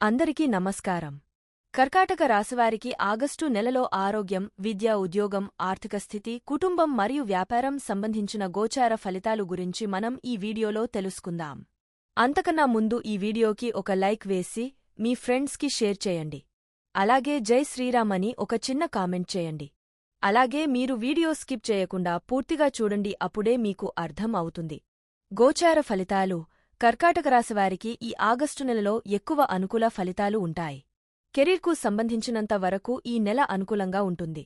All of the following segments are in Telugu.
అందరికీ నమస్కారం. కర్కాటక రాశివారికి ఆగస్టు నెలలో ఆరోగ్యం, విద్య, ఉద్యోగం, ఆర్థిక స్థితి, కుటుంబం మరియు వ్యాపారం సంబంధించిన గోచార ఫలితాలు గురించి మనం ఈ వీడియోలో తెలుసుకుందాం. అంతకన్నా ముందు ఈ వీడియోకి ఒక లైక్ వేసి మీ ఫ్రెండ్స్కి షేర్ చేయండి. అలాగే జై శ్రీరామ్ అని ఒక చిన్న కామెంట్ చేయండి. అలాగే మీరు వీడియో స్కిప్ చేయకుండా పూర్తిగా చూడండి, అప్పుడే మీకు అర్థం అవుతుంది. గోచార ఫలితాలు. కర్కాటక రాశివారికి ఈ ఆగస్టు నెలలో ఎక్కువ అనుకూల ఫలితాలు ఉంటాయి. కెరీర్కు సంబంధించినంత వరకు ఈ నెల అనుకూలంగా ఉంటుంది.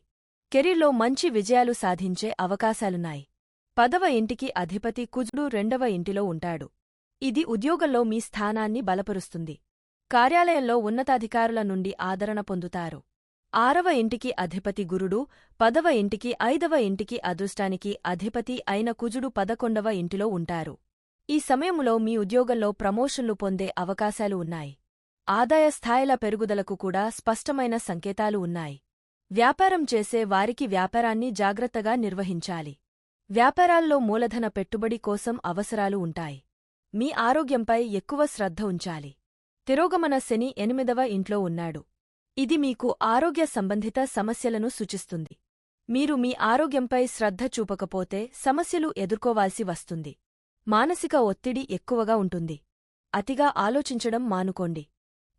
కెరీర్లో మంచి విజయాలు సాధించే అవకాశాలున్నాయి. 10వ ఇంటికి అధిపతి కుజుడు 2వ ఇంటిలో ఉంటాడు. ఇది ఉద్యోగంలో మీ స్థానాన్ని బలపరుస్తుంది. కార్యాలయంలో ఉన్నతాధికారుల నుండి ఆదరణ పొందుతారు. 6వ ఇంటికి అధిపతి గురుడు 10వ ఇంటికి 5వ ఇంటికి అదృష్టానికి అధిపతి అయిన కుజుడు 11వ ఇంటిలో ఉంటారు. ఈ సమయంలో మీ ఉద్యోగంలో ప్రమోషన్లు పొందే అవకాశాలు ఉన్నాయి. ఆదాయ స్థాయిల పెరుగుదలకు కూడా స్పష్టమైన సంకేతాలు ఉన్నాయి. వ్యాపారం చేసే వారికి వ్యాపారాన్ని జాగ్రత్తగా నిర్వహించాలి. వ్యాపారాల్లో మూలధన పెట్టుబడి కోసం అవసరాలు ఉంటాయి. మీ ఆరోగ్యంపై ఎక్కువ శ్రద్ధ ఉంచాలి. తిరోగమన శని 8వ ఇంట్లో ఉన్నాడు. ఇది మీకు ఆరోగ్య సంబంధిత సమస్యలను సూచిస్తుంది. మీరు మీ ఆరోగ్యంపై శ్రద్ధ చూపకపోతే సమస్యలు ఎదుర్కోవాల్సి వస్తుంది. మానసిక ఒత్తిడి ఎక్కువగా ఉంటుంది. అతిగా ఆలోచించడం మానుకోండి.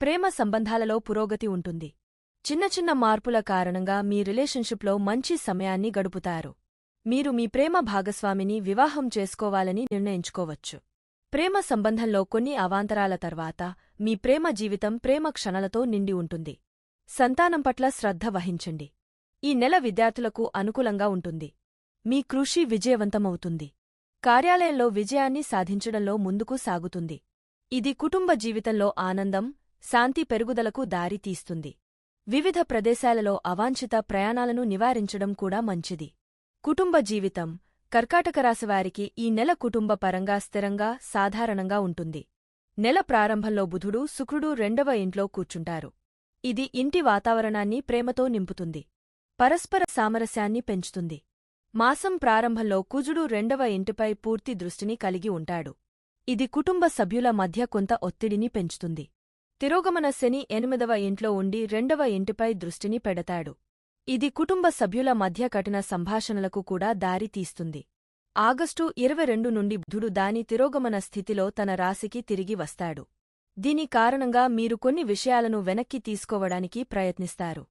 ప్రేమ సంబంధాలలో పురోగతి ఉంటుంది. చిన్న చిన్న మార్పుల కారణంగా మీ రిలేషన్షిప్లో మంచి సమయాన్ని గడుపుతారు. మీరు మీ ప్రేమ భాగస్వామిని వివాహం చేసుకోవాలని నిర్ణయించుకోవచ్చు. ప్రేమ సంబంధంలో కొన్ని అవాంతరాల తర్వాత మీ ప్రేమ జీవితం ప్రేమ క్షణాలతో నిండి ఉంటుంది. సంతానం పట్ల శ్రద్ధ వహించండి. ఈ నెల విద్యార్థులకు అనుకూలంగా ఉంటుంది. మీ కృషి విజయవంతమవుతుంది. కార్యాలయంలో విజయాన్ని సాధించడంలో ముందుకు సాగుతుంది. ఇది కుటుంబ జీవితంలో ఆనందం, శాంతి పెరుగుదలకు దారి తీస్తుంది. వివిధ ప్రదేశాలలో అవాంఛిత ప్రయాణాలను నివారించడం కూడా మంచిది. కుటుంబ జీవితం. కర్కాటక రాశివారికి ఈ నెల కుటుంబ పరంగా స్థిరంగా, సాధారణంగా ఉంటుంది. నెల ప్రారంభంలో బుధుడు, శుక్రుడు 2వ ఇంట్లో కూర్చుంటారు. ఇది ఇంటి వాతావరణాన్ని ప్రేమతో నింపుతుంది. పరస్పర సామరస్యాన్ని పెంచుతుంది. మాసం ప్రారంభంలో కుజుడు 2వ ఇంటిపై పూర్తి దృష్టిని కలిగి ఉంటాడు. ఇది కుటుంబ సభ్యుల మధ్య కొంత ఒత్తిడిని పెంచుతుంది. తిరోగమన శని 8వ ఇంట్లో ఉండి 2వ ఇంటిపై దృష్టిని పెడతాడు. ఇది కుటుంబ సభ్యుల మధ్య కఠిన సంభాషణలకు కూడా దారి తీస్తుంది. ఆగస్టు 22 నుండి బుధుడు దాని తిరోగమన స్థితిలో తన రాశికి తిరిగి వస్తాడు. దీని కారణంగా మీరు కొన్ని విషయాలను వెనక్కి తీసుకోవడానికి ప్రయత్నిస్తారు.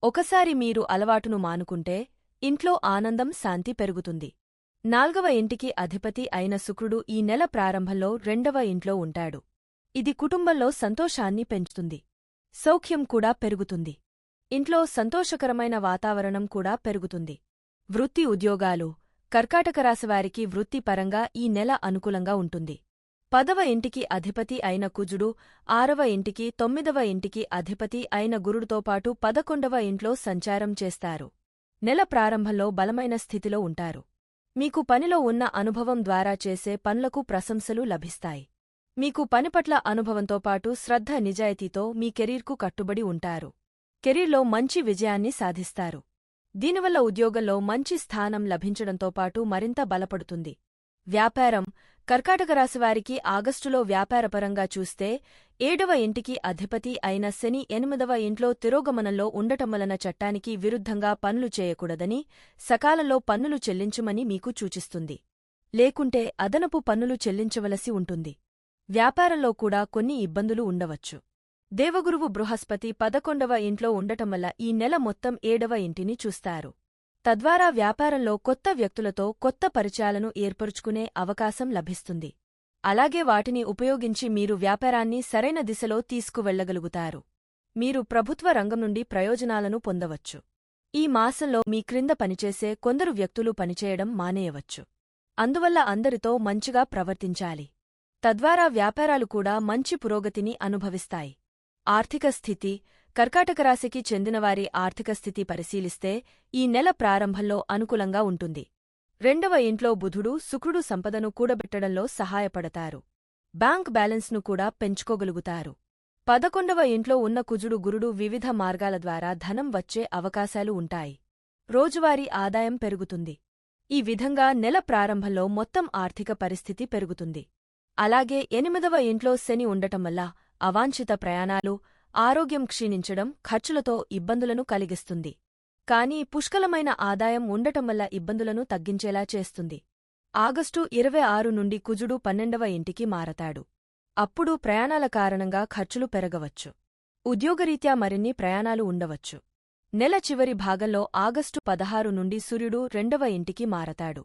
ఒకసారి మీరు అలవాటును మానుకుంటే ఇంట్లో ఆనందం, శాంతి పెరుగుతుంది. 4వ ఇంటికి అధిపతి అయిన శుక్రుడు ఈ నెల ప్రారంభంలో 2వ ఇంట్లో ఉంటాడు. ఇది కుటుంబంలో సంతోషాన్ని పెంచుతుంది. సౌఖ్యం కూడా పెరుగుతుంది. ఇంట్లో సంతోషకరమైన వాతావరణం కూడా పెరుగుతుంది. వృత్తి, ఉద్యోగాలు. కర్కాటక రాశివారికి వృత్తిపరంగా ఈ నెల అనుకూలంగా ఉంటుంది. 10వ ఇంటికి అధిపతి అయిన కుజుడు 6వ ఇంటికి 9వ ఇంటికి అధిపతి అయిన గురుడుతో పాటు 11వ ఇంట్లో సంచారం చేస్తారు. నెల ప్రారంభంలో బలమైన స్థితిలో ఉంటారు. మీకు పనిలో ఉన్న అనుభవం ద్వారా చేసే పనులకు ప్రశంసలు లభిస్తాయి. మీకు పనిపట్ల అనుభవంతో పాటు శ్రద్ధ, నిజాయితీతో మీ కెరీర్కు కట్టుబడి ఉంటారు. కెరీర్లో మంచి విజయాన్ని సాధిస్తారు. దీనివల్ల ఉద్యోగంలో మంచి స్థానం లభించడంతో పాటు మరింత బలపడుతుంది. వ్యాపారం. కర్కాటక రాశివారికి ఆగస్టులో వ్యాపారపరంగా చూస్తే 7వ ఇంటికి అధిపతి అయిన శని 8వ ఇంట్లో తిరోగమనంలో ఉండటం వలన చట్టానికి విరుద్ధంగా పనులు చేయకూడదని, సకాలంలో పన్నులు చెల్లించమని మీకు సూచిస్తుంది. లేకుంటే అదనపు పన్నులు చెల్లించవలసి ఉంటుంది. వ్యాపారంలో కూడా కొన్ని ఇబ్బందులు ఉండవచ్చు. దేవగురువు బృహస్పతి 11వ ఇంట్లో ఉండటం వల్ల ఈ నెల మొత్తం 7వ ఇంటిని చూస్తారు. తద్వారా వ్యాపారంలో కొత్త వ్యక్తులతో కొత్త పరిచయాలను ఏర్పరుచుకునే అవకాశం లభిస్తుంది. అలాగే వాటిని ఉపయోగించి మీరు వ్యాపారాన్ని సరైన దిశలో తీసుకువెళ్లగలుగుతారు. మీరు ప్రభుత్వ రంగం నుండి ప్రయోజనాలను పొందవచ్చు. ఈ మాసంలో మీ క్రింద పనిచేసే కొందరు వ్యక్తులు పనిచేయడం మానేయవచ్చు. అందువల్ల అందరితో మంచిగా ప్రవర్తించాలి. తద్వారా వ్యాపారాలు కూడా మంచి పురోగతిని అనుభవిస్తాయి. ఆర్థిక స్థితి. కర్కాటక రాశికి చెందినవారి ఆర్థిక స్థితి పరిశీలిస్తే ఈ నెల ప్రారంభంలో అనుకూలంగా ఉంటుంది. 2వ ఇంట్లో బుధుడు, శుక్రుడు సంపదను కూడబెట్టడంలో సహాయపడతారు. బ్యాంక్ బ్యాలెన్స్ను కూడా పెంచుకోగలుగుతారు. 11వ ఇంట్లో ఉన్న కుజుడు, గురుడు వివిధ మార్గాల ద్వారా ధనం వచ్చే అవకాశాలు ఉంటాయి. రోజువారీ ఆదాయం పెరుగుతుంది. ఈ విధంగా నెల ప్రారంభంలో మొత్తం ఆర్థిక పరిస్థితి పెరుగుతుంది. అలాగే 8వ ఇంట్లో శని ఉండటం వల్ల అవాంఛిత ప్రయాణాలు, ఆరోగ్యం క్షీణించడం ఖర్చులతో ఇబ్బందులను కలిగిస్తుంది. కానీ పుష్కలమైన ఆదాయం ఉండటం వల్ల ఇబ్బందులను తగ్గించేలా చేస్తుంది. ఆగస్టు 26 నుండి కుజుడు 12వ ఇంటికి మారతాడు. అప్పుడు ప్రయాణాల కారణంగా ఖర్చులు పెరగవచ్చు. ఉద్యోగరీత్యా మరిన్ని ప్రయాణాలు ఉండవచ్చు. నెల చివరి భాగంలో ఆగస్టు 16 నుండి సూర్యుడు 2వ ఇంటికి మారతాడు.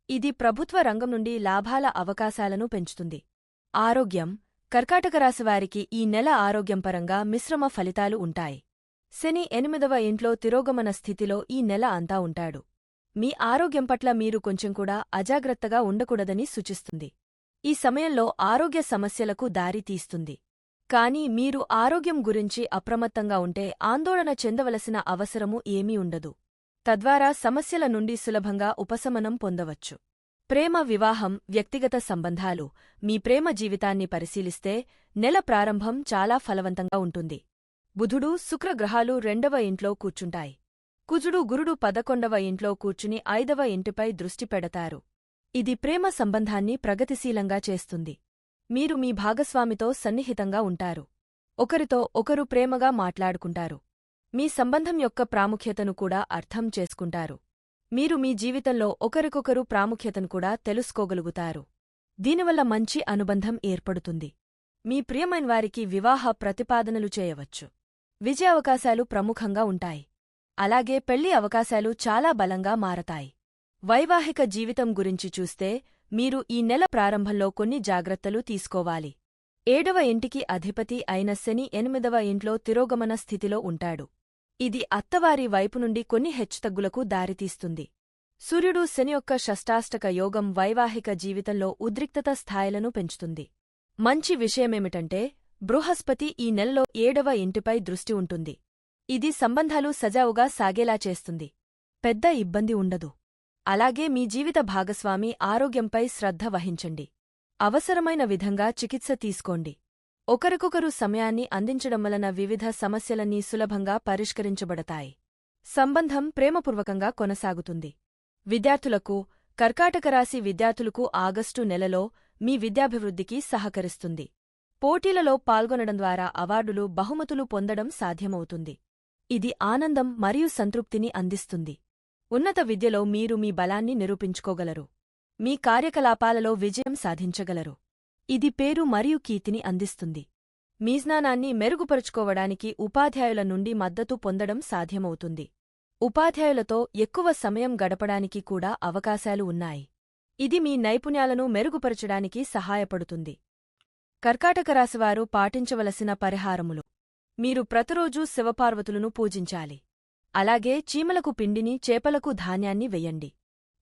ఇది ప్రభుత్వ రంగం నుండి లాభాల అవకాశాలను పెంచుతుంది. ఆరోగ్యం కర్కాటక రాశివారికి ఈ నెల ఆరోగ్యంపరంగా మిశ్రమ ఫలితాలు ఉంటాయి. శని 8వ ఇంట్లో తిరోగమన స్థితిలో ఈ నెల అంతా ఉంటాడు. మీ ఆరోగ్యం పట్ల మీరు కొంచెం కూడా అజాగ్రత్తగా ఉండకూడదని సూచిస్తుంది. ఈ సమయంలో ఆరోగ్య సమస్యలకు దారి తీస్తుంది. కానీ మీరు ఆరోగ్యం గురించి అప్రమత్తంగా ఉంటే ఆందోళన చెందవలసిన అవసరము ఏమీ ఉండదు. తద్వారా సమస్యల నుండి సులభంగా ఉపశమనం పొందవచ్చు. ప్రేమ, వివాహం, వ్యక్తిగత సంబంధాలు, మీ ప్రేమ జీవితాన్ని పరిశీలిస్తే నెల ప్రారంభం చాలా ఫలవంతంగా ఉంటుంది. బుధుడు, శుక్ర గ్రహాలు 2వ ఇంట్లో కూర్చుంటాయి. కుజుడు, గురుడు 11వ ఇంట్లో కూర్చుని 5వ ఇంటిపై దృష్టి పెడతారు. ఇది ప్రేమ సంబంధాన్ని ప్రగతిశీలంగా చేస్తుంది. మీరు మీ భాగస్వామితో సన్నిహితంగా ఉంటారు. ఒకరితో ఒకరు ప్రేమగా మాట్లాడుకుంటారు. మీ సంబంధం యొక్క ప్రాముఖ్యతను కూడా అర్థం చేసుకుంటారు. మీరు మీ జీవితంలో ఒకరికొకరు ప్రాముఖ్యతను కూడా తెలుసుకోగలుగుతారు. దీనివల్ల మంచి అనుబంధం ఏర్పడుతుంది. మీ ప్రియమైనవారికి వివాహ ప్రతిపాదనలు చేయవచ్చు. విజయావకాశాలు ప్రముఖంగా ఉంటాయి. అలాగే పెళ్లి అవకాశాలు చాలా బలంగా మారతాయి. వైవాహిక జీవితం గురించి చూస్తే మీరు ఈ నెల ప్రారంభంలో కొన్ని జాగ్రత్తలు తీసుకోవాలి. 7వ ఇంటికి అధిపతి అయిన శని 8వ ఇంట్లో తిరోగమన స్థితిలో ఉంటాడు. ఇది అత్తవారి వైపు నుండి కొన్ని హెచ్చుతగ్గులకు దారితీస్తుంది. సూర్యుడు, శని యొక్క షష్టాష్టక యోగం వైవాహిక జీవితంలో ఉద్రిక్తత స్థాయిలను పెంచుతుంది. మంచి విషయమేమిటంటే బృహస్పతి ఈ నెలలో 7వ ఇంటిపై దృష్టి ఉంటుంది. ఇది సంబంధాలు సజావుగా సాగేలా చేస్తుంది. పెద్ద ఇబ్బంది ఉండదు. అలాగే మీ జీవిత భాగస్వామి ఆరోగ్యంపై శ్రద్ధ వహించండి. అవసరమైన విధంగా చికిత్స తీసుకోండి. ఒకరికొకరు సమయాన్ని అందించడం వలన వివిధ సమస్యలన్నీ సులభంగా పరిష్కరించబడతాయి. సంబంధం ప్రేమపూర్వకంగా కొనసాగుతుంది. విద్యార్థులకు, కర్కాటక రాశి విద్యార్థులకు ఆగస్టు నెలలో మీ విద్యాభివృద్ధికి సహకరిస్తుంది. పోటీలలో పాల్గొనడం ద్వారా అవార్డులు, బహుమతులు పొందడం సాధ్యమవుతుంది. ఇది ఆనందం మరియు సంతృప్తిని అందిస్తుంది. ఉన్నత విద్యలో మీరు మీ బలాన్ని నిరూపించుకోగలరు. మీ కార్యకలాపాలలో విజయం సాధించగలరు. ఇది పేరు మరియు కీర్తిని అందిస్తుంది. మీ జ్ఞానాన్ని మెరుగుపరుచుకోవడానికి ఉపాధ్యాయుల నుండి మద్దతు పొందడం సాధ్యమవుతుంది. ఉపాధ్యాయులతో ఎక్కువ సమయం గడపడానికి కూడా అవకాశాలు ఉన్నాయి. ఇది మీ నైపుణ్యాలను మెరుగుపరచడానికి సహాయపడుతుంది. కర్కాటక రాశివారు పాటించవలసిన పరిహారములు: మీరు ప్రతిరోజూ శివపార్వతులను పూజించాలి. అలాగే చీమలకు పిండిని, చేపలకు ధాన్యాన్ని వెయ్యండి.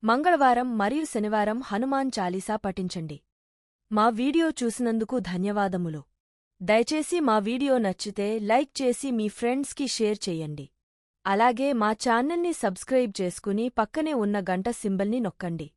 మంగళవారం మరియు శనివారం హనుమాన్ చాలీసా పఠించండి. మా వీడియో చూసినందుకు ధన్యవాదములు. దయచేసి మా వీడియో నచ్చితే లైక్ చేసి మీ ఫ్రెండ్స్కి షేర్ చెయ్యండి. అలాగే మా ఛానల్ని సబ్స్క్రైబ్ చేసుకుని పక్కనే ఉన్న గంట సింబల్ని నొక్కండి.